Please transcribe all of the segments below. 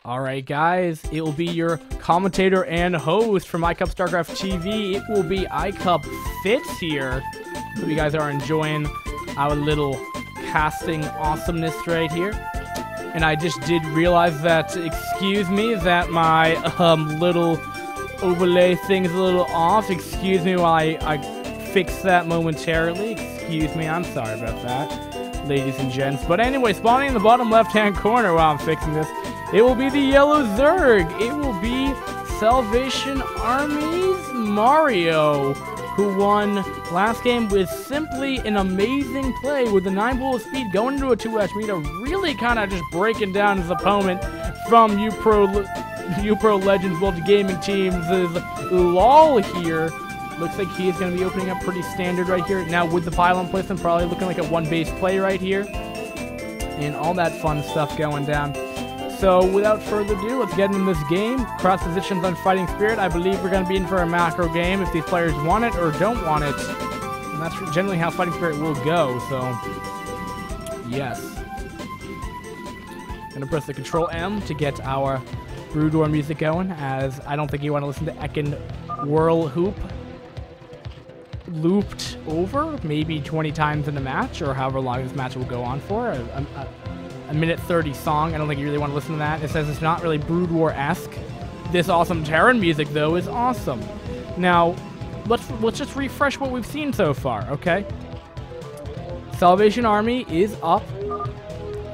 Alright guys, it will be your commentator and host from iCCup StarCraft TV. It will be iCCup Fitz here. Hope you guys are enjoying our little casting awesomeness right here. And I just did realize that, excuse me, that my little overlay thing is a little off. Excuse me while I fix that momentarily. Excuse me, I'm sorry about that, ladies and gents. But anyway, spawning in the bottom left-hand corner while I'm fixing this, it will be the yellow Zerg. It will be Salvation Army's Mario, who won last game with simply an amazing play with the 9 bullet speed going into a 2-match meter, really kind of just breaking down his opponent from uPro Legends Multi Gaming Teams' LOL here. Looks like he is going to be opening up pretty standard right here. Now with the pylon placement, probably looking like a 1-base play right here. And all that fun stuff going down. So without further ado, let's get into this game. Cross positions on Fighting Spirit. I believe we're going to be in for a macro game if these players want it or don't want it. And that's generally how Fighting Spirit will go, so yes. Gonna press the Control M to get our Brood War music going, as I don't think you want to listen to Ekin Whirl Hoop looped over maybe 20 times in a match, or however long this match will go on for. A minute 30 song. I don't think you really want to listen to that. It says it's not really Brood War-esque. This awesome Terran music, though, is awesome. Now, let's just refresh what we've seen so far, okay? Salvation Army is up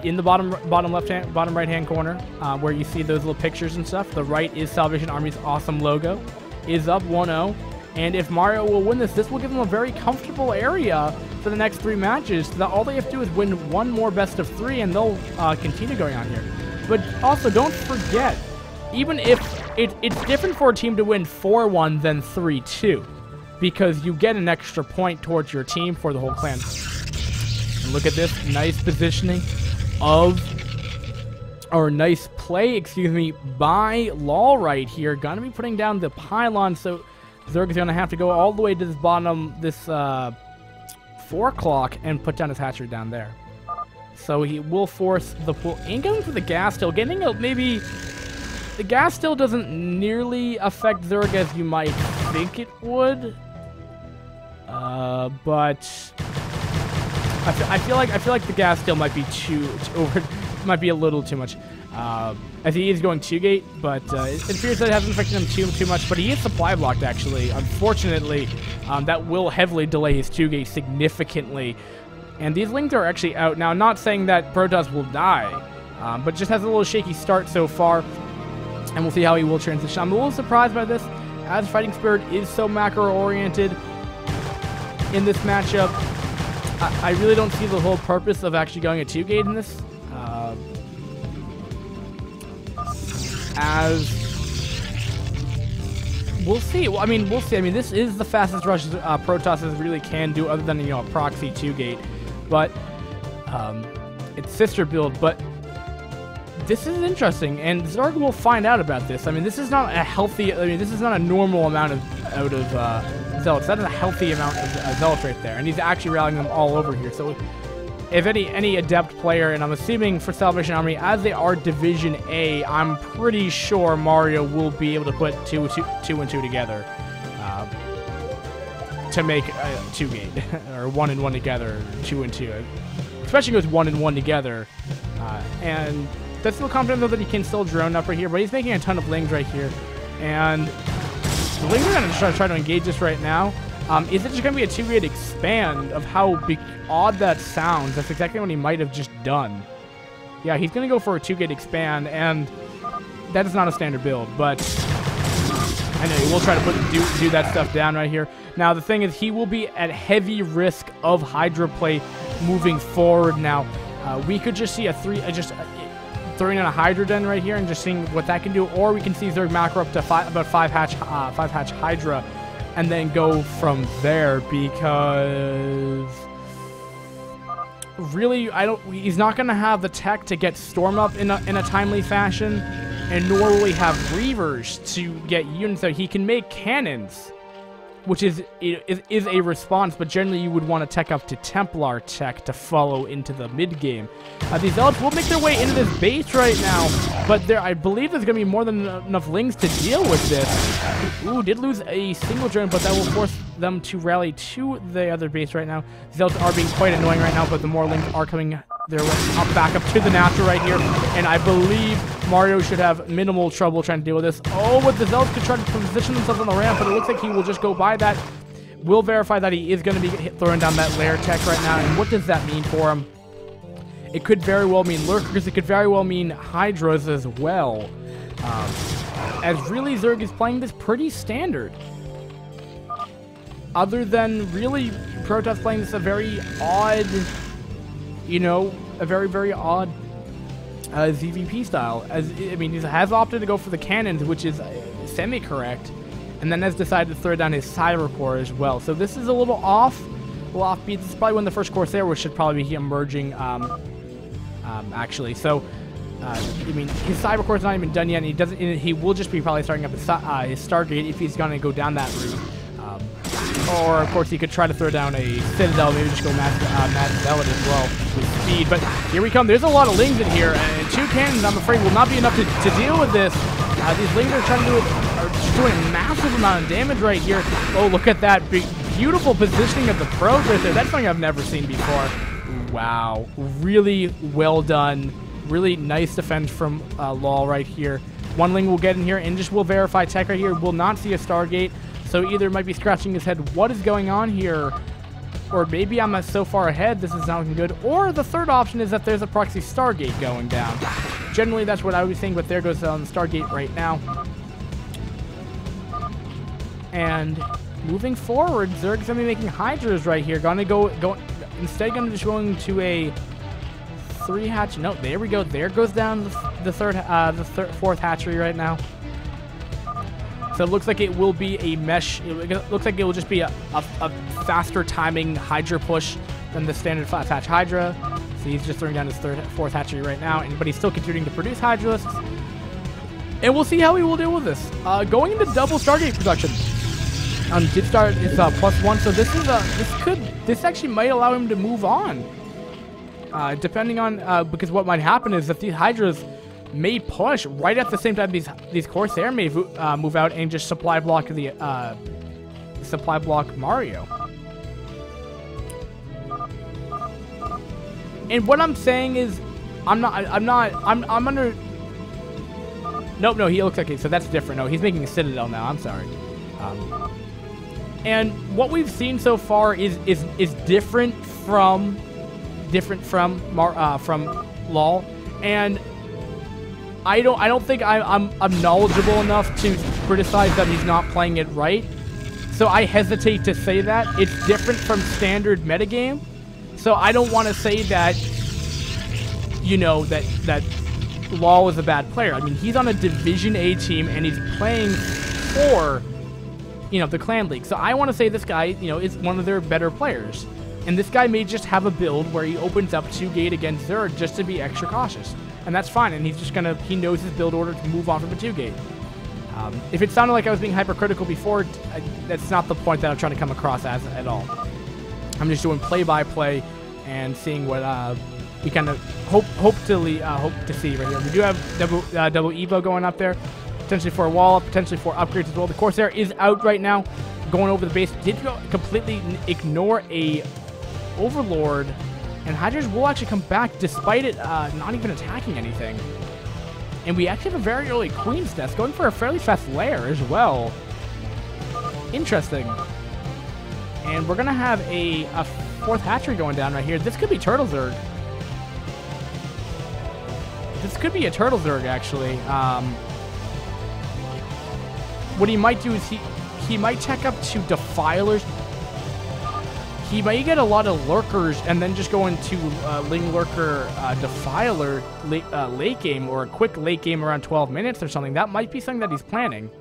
in the bottom right hand corner, where you see those little pictures and stuff. The right is Salvation Army's awesome logo. Is up 1-0. And if Mario will win this will give them a very comfortable area for the next 3 matches. So that all they have to do is win 1 more best of 3, and they'll continue going on here. But also, don't forget, even if it's different for a team to win 4-1 than 3-2, because you get an extra point towards your team for the whole clan. And look at this nice positioning nice play, excuse me, by LOL right here. Gonna be putting down the pylon, so Zerg is going to have to go all the way to this bottom, this 4 o'clock, and put down his hatchery down there. So he will force the pull. Ain't going for the gas still. Getting a, maybe... The gas still doesn't nearly affect Zerg as you might think it would. But... I feel like the gas still might be too over... might be a little too much. I think he is going 2-gate, but it appears that it hasn't affected him too much, but he is supply blocked, actually. Unfortunately, that will heavily delay his 2-gate significantly. And these lings are actually out. Now, I'm not saying that Protoss will die, but just has a little shaky start so far, and we'll see how he will transition. I'm a little surprised by this, as Fighting Spirit is so macro-oriented in this matchup. I really don't see the whole purpose of actually going a 2-gate in this. As we'll see. Well, I mean, we'll see. I mean, this is the fastest rush Protoss really can do, other than, you know, a proxy 2-gate. But it's sister build. But this is interesting, and Zerg will find out about this. I mean, this is not a healthy. I mean, this is not a normal amount out of zealots. That is a healthy amount of zealots right there, and he's actually rallying them all over here. So, if any adept player, and I'm assuming for Salvation Army, as they are Division A, I'm pretty sure Mario will be able to put 2 and 2 together to make a 2-gate, or 1 and 1 together, 2 and 2. Especially goes 1 and 1 together, and that's still confident though that he can still drone up right here, but he's making a ton of lings right here, and the lings are going to try to engage this right now. Is it just going to be a 2-gate expand of how odd that sounds? That's exactly what he might have just done. Yeah, he's going to go for a 2-gate expand, and that is not a standard build, but I know he will try to do that stuff down right here. Now, the thing is, he will be at heavy risk of Hydra play moving forward now. We could just see just throwing in a Hydra den right here and just seeing what that can do, or we can see Zerg macro up to about 5 hatch Hydra, and then go from there, because really, he's not going to have the tech to get Storm up in a timely fashion, and nor will he have Reavers to get units that he can make cannons. which is a response, but generally you would want to tech up to Templar tech to follow into the mid game. These Zealots will make their way into this base right now, but I believe there's going to be more than enough Lings to deal with this. Ooh, did lose a single drone, but that will force them to rally to the other base right now. Zealots are being quite annoying right now, but the more Lings are coming their way back up to the natural right here, and I believe Mario should have minimal trouble trying to deal with this. Oh, but the Zealots could try to position themselves on the ramp, but it looks like he will just go by that. We'll verify that he is going to be throwing down that lair tech right now, and what does that mean for him? It could very well mean Lurkers, it could very well mean Hydras as well. As really Zerg is playing this pretty standard. Other than really Protoss playing this a very odd, you know, a very, very odd ZVP style. I mean, he has opted to go for the cannons, which is semi-correct, and then has decided to throw down his Cyber Core as well. So this is a little offbeat. This is probably when the first Corsair, which should probably be emerging, actually. So, I mean, his Cyber Core is not even done yet, and he will just be probably starting up his Stargate if he's going to go down that route. Or, of course, he could try to throw down a Citadel, maybe just go Mad Zealot as well with speed. But here we come. There's a lot of Lings in here, and 2 cannons, I'm afraid, will not be enough to deal with this. These Lings are trying to doing a massive amount of damage right here. Oh, look at that beautiful positioning of the pros right there. That's something I've never seen before. Wow. Really well done. Really nice defense from Lol right here. 1 Ling will get in here and just will verify tech right here. Will not see a Stargate. So either might be scratching his head, what is going on here? Or maybe I'm so far ahead, this is not looking good. Or the third option is that there's a proxy Stargate going down. Generally, that's what I would think, but there goes the Stargate right now. And moving forward, Zerg's going to be making Hydras right here. Instead going to just going to a 3 hatch. No, there we go. There goes down the fourth hatchery right now. So it looks like it will be a mesh. It looks like it will just be a faster timing Hydra push than the standard 5-hatch Hydra. So he's just throwing down his fourth hatchery right now, but he's still continuing to produce Hydras. And we'll see how he will deal with this. Going into double Stargate production. Did start is +1, so this actually might allow him to move on. Depending on because what might happen is that these Hydras may push right at the same time these Corsair may move out and just supply block Mario. And what I'm saying is, I'm under. Nope, no, he looks like so that's different. No, he's making a Citadel now. I'm sorry. And what we've seen so far is different from LOL, and I don't think I'm knowledgeable enough to criticize that he's not playing it right. So I hesitate to say that. It's different from standard metagame. So I don't want to say that, you know, that LOL is a bad player. I mean, he's on a Division A team and he's playing for, you know, the Clan League. So I want to say this guy, you know, is one of their better players. And this guy may just have a build where he opens up 2 gate against Zerg just to be extra cautious. And that's fine, and he's just gonna, he knows his build order to move on from a 2 gate. If it sounded like I was being hypercritical before, that's not the point that I'm trying to come across as at all. I'm just doing play-by-play and seeing what we kind of hope to see right here. We do have double Evo going up there, potentially for a wall, potentially for upgrades as well. The Corsair is out right now, going over the base. Did completely ignore a Overlord, and Hydras will actually come back despite it not even attacking anything. And we actually have a very early Queen's Nest going for a fairly fast lair as well. Interesting. And we're going to have a 4th hatchery going down right here. This could be Turtle Zerg. This could be a Turtle Zerg, actually. What he might do is he might check up to Defilers. He might get a lot of Lurkers and then just go into Ling Lurker Defiler late game, or a quick late game around 12 minutes or something. That might be something that he's planning.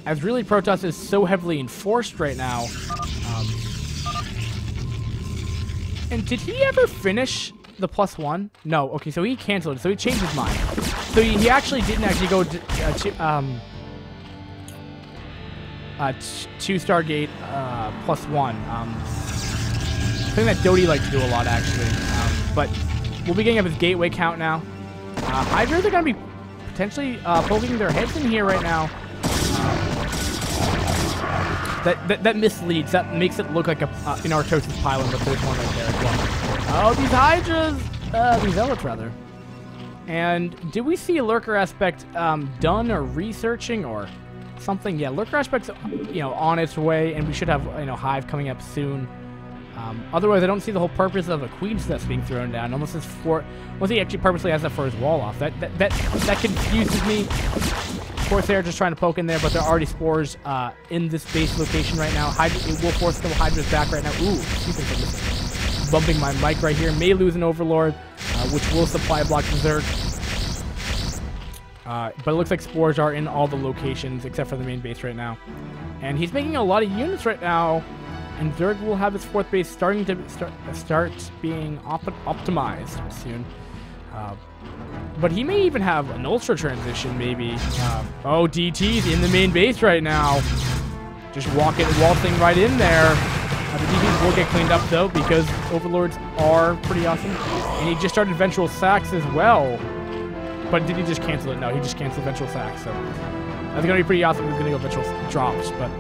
As really Protoss is so heavily enforced right now. And did he ever finish the +1? No. Okay, so he canceled it. So he changed his mind. So he actually didn't actually go to 2 Stargate +1. Something that Doty likes to do a lot, actually. But we'll be getting up his gateway count now. Hydras are going to be potentially poking their heads in here right now. That misleads. That makes it look like a an Artosis pylon, but there's one right there as well. Oh, these Hydras! These Zealots, rather. And did we see a Lurker aspect done or researching or something? Yeah, Lurker aspect's on its way, and we should have Hive coming up soon. Otherwise, I don't see the whole purpose of a Queen's Nest being thrown down, unless he actually purposely has that for his wall off. That confuses me. Of course, they're just trying to poke in there, but there are already spores in this base location right now. It will force the Hydra's back right now. Ooh, bumping my mic right here. May lose an Overlord, which will supply block to Zerg. But it looks like spores are in all the locations except for the main base right now. And he's making a lot of units right now. And Zerg will have his 4th base starting to start being optimized soon. But he may even have an Ultra transition, maybe. Oh, DT's in the main base right now. Just waltzing right in there. The DTs will get cleaned up, though, because Overlords are pretty awesome. And he just started Ventral Sacks as well. But did he just cancel it? No, he just canceled Ventral Sacks. So that's going to be pretty awesome. He's going to go Ventral Drops, but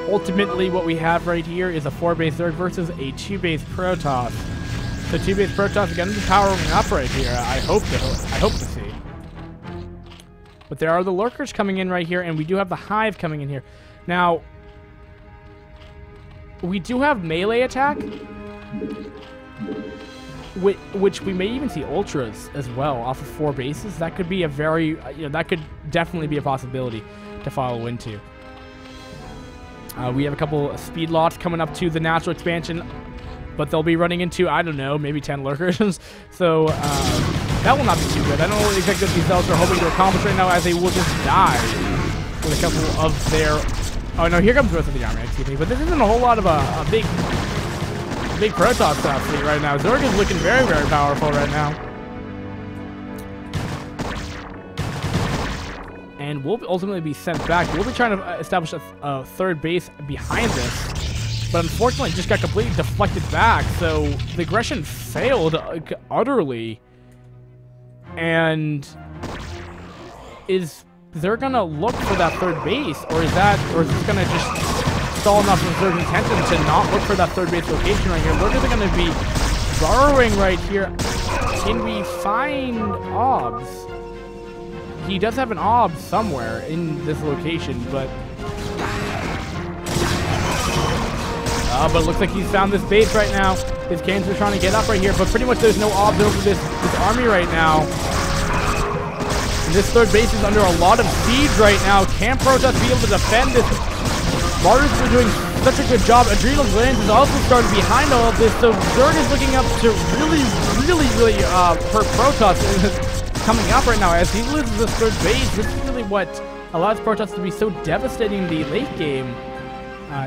ultimately, what we have right here is a 4-base Zerg versus a 2-base Protoss. So 2-base Protoss again is powering up right here. I hope to see. But there are the Lurkers coming in right here, and we do have the Hive coming in here. Now, we do have melee attack, which we may even see Ultras as well off of 4 bases. That could be a very, that could definitely be a possibility to follow into. We have a couple of speed lots coming up to the natural expansion, but they'll be running into, I don't know, maybe 10 Lurkers. So that will not be too good. I don't know exactly what these Zealots are hoping to accomplish right now, as they will just die with a couple of their... Oh, no, here comes the rest of the army, excuse me. But this isn't a whole lot of a big Protoss fleet right now. Zerg is looking very, very powerful right now. And we'll ultimately be sent back. We'll be trying to establish a 3rd base behind this. But unfortunately, it just got completely deflected back. So the aggression failed utterly. And is Zerg going to look for that 3rd base? Or is this going to just stall enough of Zerg's intention to not look for that 3rd base location right here? Lurkers are going to be burrowing right here. Can we find Obs? He does have an Ob somewhere in this location, but it looks like he's found this base right now. His cannons are trying to get up right here, but pretty much there's no Obs over this army right now. And this 3rd base is under a lot of siege right now. Can Protoss be able to defend this? Martyrs are doing such a good job. Adrenal Glands is also starting behind all of this, so Zerg is looking up to really hurt Protoss coming up right now. As he loses this 3rd base, this is really what allows Protoss to be so devastating in the late game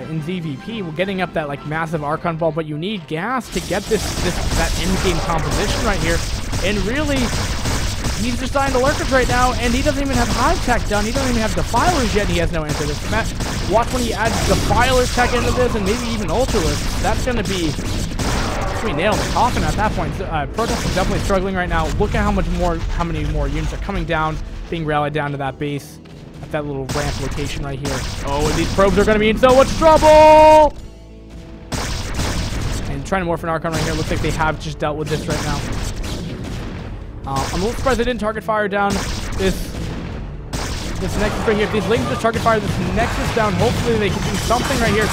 in ZVP. We're getting up that massive Archon ball, but you need gas to get that end game composition right here. And really, he's just dying to Lurkers right now, and he doesn't even have Hive Tech done. He doesn't even have Defilers yet, and he has no answer to this. Watch when he adds Defiler Tech into this, and maybe even Ultralisk. That's going to be nail in the coffin at that point. Protoss is definitely struggling right now. Look at how many more units are coming down, being rallied down to that base at that little ramp location right here. Oh, and these probes are going to be in so much trouble! And trying to morph an Archon right here. Looks like they have just dealt with this right now. I'm a little surprised they didn't target fire down this Nexus right here. If these Lings just target fire this Nexus down, hopefully they can do something right here.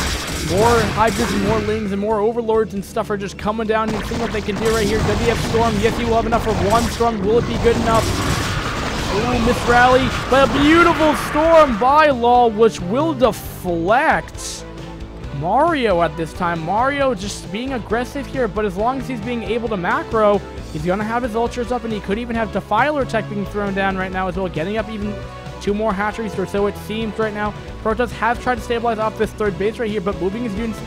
More Hydras and more Lings and more Overlords and stuff are just coming down and seeing what they can do right here. Does he have Storm? Yes, he will have enough for 1 Storm. Will it be good enough? Ooh, Miss Rally. But a beautiful Storm by Law, which will deflect Mario at this time. Mario just being aggressive here, but as long as he's being able to macro, he's going to have his Ultras up, and he could even have Defiler Tech being thrown down right now as well, getting up even 2 more hatcheries, or so it seems right now. Protoss has tried to stabilize off this 3rd base right here, but moving his units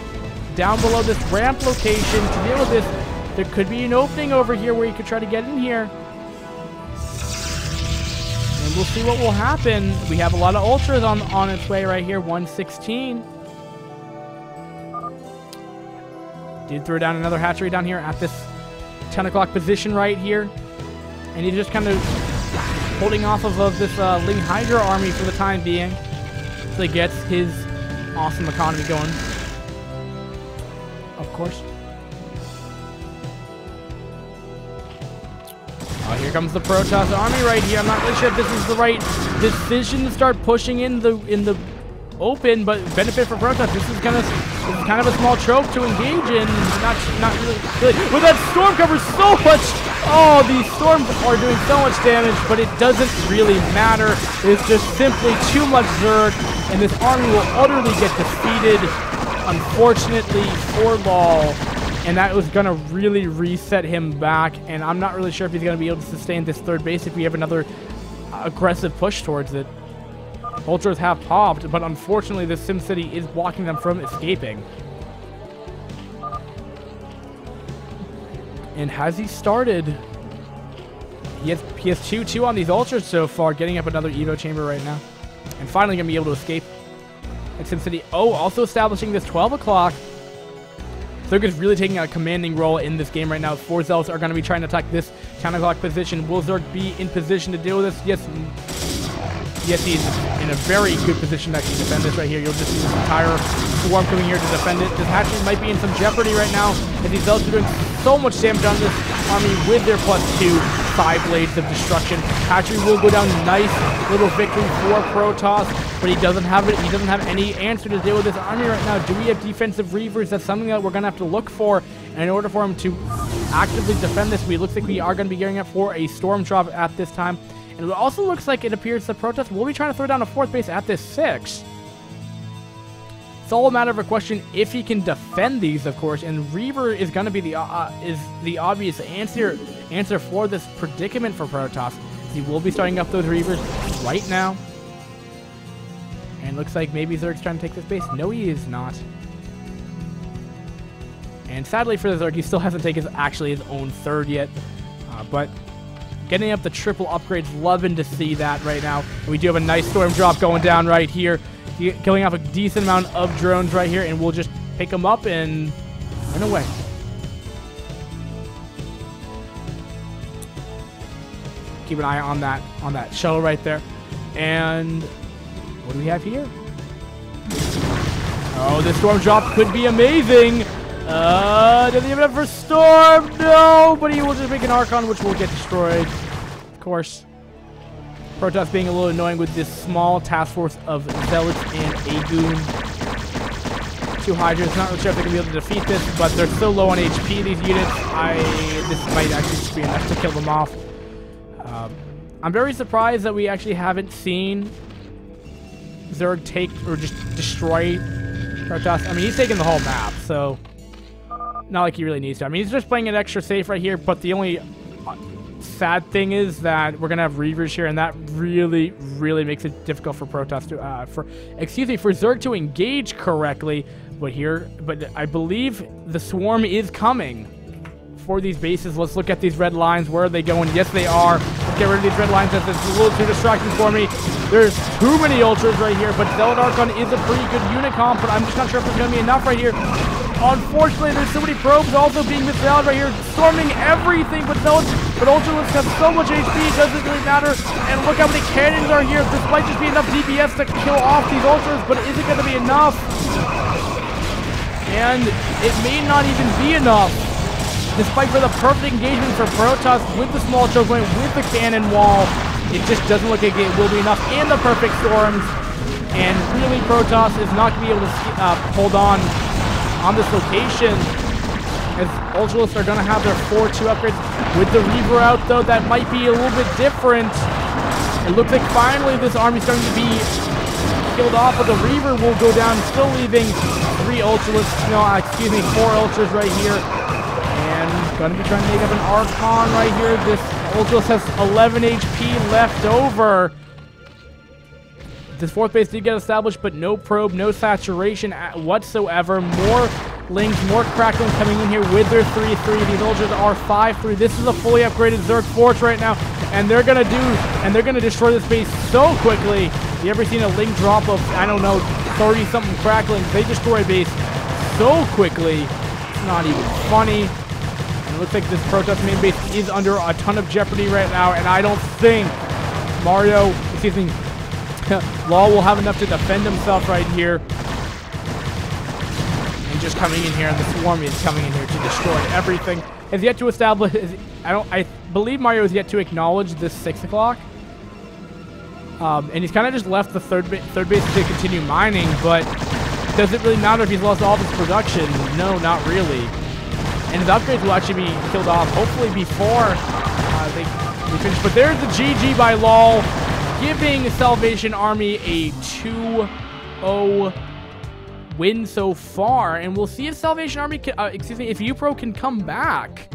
down below this ramp location to deal with this. There could be an opening over here where he could try to get in here. And we'll see what will happen. We have a lot of ultras on its way right here. 116. Did throw down another hatchery down here at this 10 o'clock position right here. And he's just kind of holding off of this Ling Hydra army for the time being. So he gets his awesome economy going. Of course. Here comes the Protoss army right here. I'm not really sure if this is the right decision to start pushing in the open, but benefit for Protoss. This is kind of a small trope to engage in. Not really good. But that storm covers so much. Oh, these storms are doing so much damage, but it doesn't really matter. It's just simply too much Zerg, and this army will utterly get defeated, unfortunately, for LOL. And that was going to really reset him back, and I'm not really sure if he's going to be able to sustain this third base if we have another aggressive push towards it. Ultras have popped, but unfortunately the SimCity is blocking them from escaping. And has he started? He has 2-2 on these Ultras so far, getting up another Evo chamber right now. And finally going to be able to escape at SimCity. Oh, also establishing this 12 o'clock. Zerg is really taking a commanding role in this game right now. 4 Zealots are going to be trying to attack this 10 o'clock position. Will Zerg be in position to deal with this? Yes. Yes, he's in a very good position to actually defend this right here. You'll just see this entire swarm coming here to defend it. This hatchery might be in some jeopardy right now, as these Zealots are doing so much damage on this army with their +2 5 blades of destruction. Hatchery will go down. Nice little victory for Protoss, but he doesn't have it. He doesn't have any answer to deal with this army right now. Do we have defensive Reavers? That's something that we're going to have to look for. And in order for him to actively defend this, looks like we are going to be gearing up for a storm drop at this time. And it also looks like it appears that Protoss will be trying to throw down a 4th base at this 6. It's all a matter of a question if he can defend these, of course. And Reaver is going to be the obvious answer for this predicament for Protoss. He will be starting up those Reavers right now. And looks like maybe Zerg's trying to take this base. No, he is not. And sadly for the Zerg, he still hasn't taken actually his own 3rd yet. But getting up the triple upgrades, loving to see that right now. We do have a nice storm drop going down right here. Killing off a decent amount of drones right here, and we'll just pick them up and run away. Keep an eye on that shuttle right there. And what do we have here? Oh, this storm drop could be amazing. Does he have enough for storm? No, but he will just make an Archon, which will get destroyed. Of course. Protoss being a little annoying with this small task force of Zealots and Agoon. 2 Hydras. Not really sure if they're going to be able to defeat this, but they're so low on HP, these units. This might actually just be enough to kill them off. I'm very surprised that we actually haven't seen Zerg take or just destroy Protoss. I mean, he's taking the whole map, so not like he really needs to. I mean, he's just playing it extra safe right here, but the only sad thing is that we're gonna have Reavers here, and that really makes it difficult for Protoss to for Zerg to engage correctly. But I believe the swarm is coming for these bases. Let's look at these red lines. Where are they going? Yes, they are. Let's get rid of these red lines. That's a little too distracting for me. There's too many ultras right here, but Zealot Archon is a pretty good unit comp, but I'm just not sure if there's gonna be enough right here. Unfortunately, there's so many probes also being missed out right here, storming everything, but Ultralists have so much HP, it doesn't really matter. And look how many cannons are here. This might just be enough DPS to kill off these Ultras, but is it going to be enough? And it may not even be enough. Despite for the perfect engagement for Protoss with the small choke point, with the cannon wall, it just doesn't look like it will be enough. And the perfect storms. And really, Protoss is not going to be able to hold on this location, as Ultralists are going to have their 4-2 upgrades. With the Reaver out, though, that might be a little bit different. It looks like finally this army is starting to be killed off, but the Reaver will go down, still leaving 4 Ultras right here. And going to be trying to make up an Archon right here. This Ultralist has 11 HP left over. This 4th base did get established, but no probe, no saturation whatsoever. More Lings, more Cracklings coming in here with their 3-3. These Ultras are 5-3. This is a fully upgraded Zerg Forge right now. and they're gonna destroy this base so quickly. You ever seen a link drop of, I don't know, 30-something cracklings? They destroy a base so quickly, it's not even funny. And it looks like this Protoss main base is under a ton of jeopardy right now, and I don't think Law will have enough to defend himself right here. And just coming in here, and the Swarm is coming in here to destroy everything. Has yet to establish, I believe Mario has yet to acknowledge this 6 o'clock. And he's kind of just left the third base to continue mining, but does it really matter if he's lost all of his production? No, not really. And his upgrades will actually be killed off, hopefully before they finish. But there's the GG by LOL, giving Salvation Army a 2-0 win so far. And we'll see if Salvation Army can, if uPro can come back.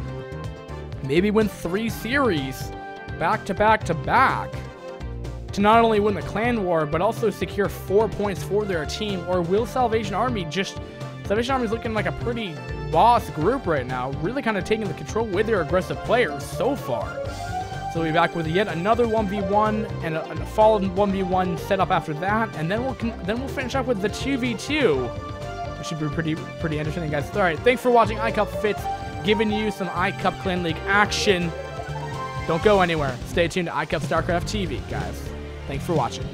Maybe win 3 series back to back to back, to not only win the clan war, but also secure 4 points for their team. Or will Salvation Army Salvation Army is looking like a pretty boss group right now, really kind of taking the control with their aggressive players so far. So we'll be back with yet another 1v1 and a followed 1v1 setup after that, and then we'll finish up with the 2v2, which should be pretty interesting, guys. All right, thanks for watching iCCup Fits, giving you some iCCup Clan League action. Don't go anywhere. Stay tuned to iCCup StarCraft TV, guys. Thanks for watching.